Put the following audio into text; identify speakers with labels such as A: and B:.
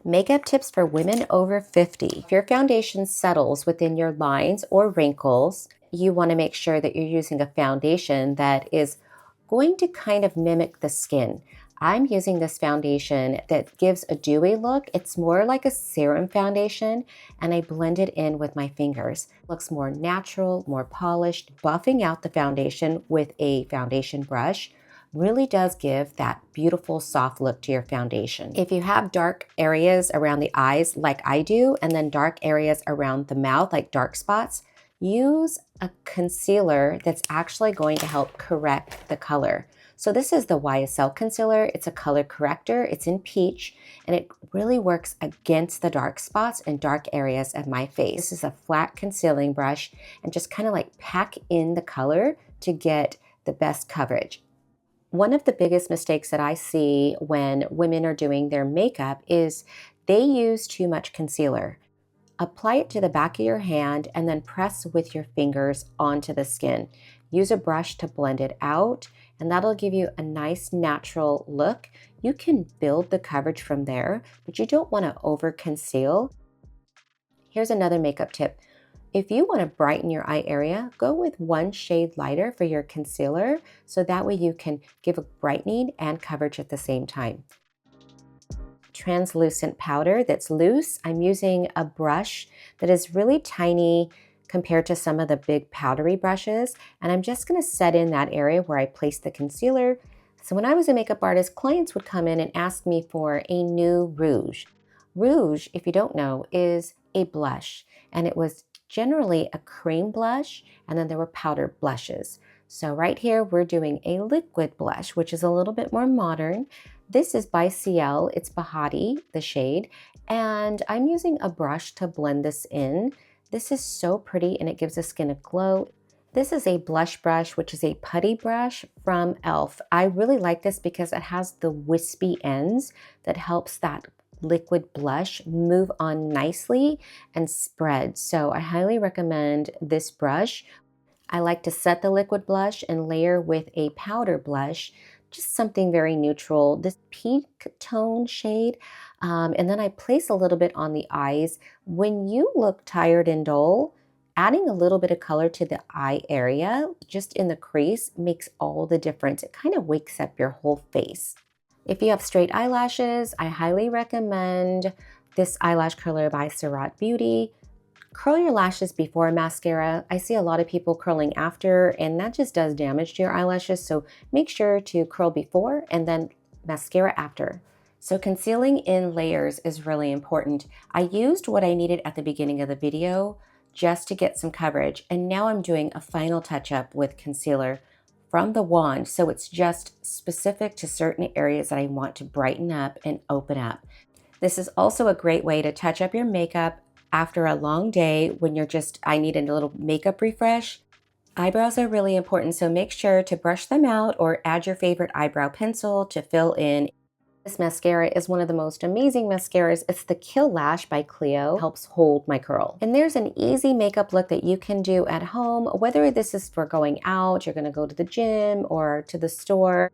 A: Makeup tips for women over 50. If your foundation settles within your lines or wrinkles, you want to make sure that you're using a foundation that is going to kind of mimic the skin. I'm using this foundation that gives a dewy look. It's more like a serum foundation, and I blend it in with my fingers. It looks more natural, more polished. Buffing out the foundation with a foundation brush really does give that beautiful soft look to your foundation. If you have dark areas around the eyes like I do, and then dark areas around the mouth like dark spots, use a concealer that's actually going to help correct the color. So this is the YSL concealer. It's a color corrector. It's in peach, and it really works against the dark spots and dark areas of my face. This is a flat concealing brush, and just kind of like pack in the color to get the best coverage. One of the biggest mistakes that I see when women are doing their makeup is they use too much concealer. Apply it to the back of your hand and then press with your fingers onto the skin. Use a brush to blend it out, and that'll give you a nice natural look. You can build the coverage from there, but you don't want to over conceal. Here's another makeup tip. If you want to brighten your eye area, go with one shade lighter for your concealer, so that way you can give a brightening and coverage at the same time. Translucent powder that's loose. I'm using a brush that is really tiny compared to some of the big powdery brushes, and I'm just going to set in that area where I place the concealer. So when I was a makeup artist, clients would come in and ask me for a new rouge. Rouge, if you don't know, is a blush, and it was generally a cream blush, and then there were powder blushes. So right here, we're doing a liquid blush, which is a little bit more modern. This is by CL, it's Bahati, the shade, and I'm using a brush to blend this in. This is so pretty, and it gives the skin a glow. This is a blush brush, which is a putty brush from e.l.f. I really like this because it has the wispy ends that helps that liquid blush move on nicely and spread. So I highly recommend this brush. I like to set the liquid blush and layer with a powder blush, just something very neutral, this pink tone shade. And then I place a little bit on the eyes. When you look tired and dull, adding a little bit of color to the eye area, just in the crease, makes all the difference. It kind of wakes up your whole face. If you have straight eyelashes, I highly recommend this eyelash curler by Surat Beauty. Curl your lashes before mascara. I see a lot of people curling after, and that just does damage to your eyelashes, so make sure to curl before and then mascara after. So concealing in layers is really important. I used what I needed at the beginning of the video just to get some coverage, and now I'm doing a final touch-up with concealer from the wand, so it's just specific to certain areas that I want to brighten up and open up. This is also a great way to touch up your makeup after a long day when you're just, I need a little makeup refresh. Eyebrows are really important, so make sure to brush them out or add your favorite eyebrow pencil to fill in. This mascara is one of the most amazing mascaras. It's the Kill Lash by Clio. It helps hold my curl. And there's an easy makeup look that you can do at home, whether this is for going out, you're gonna go to the gym or to the store.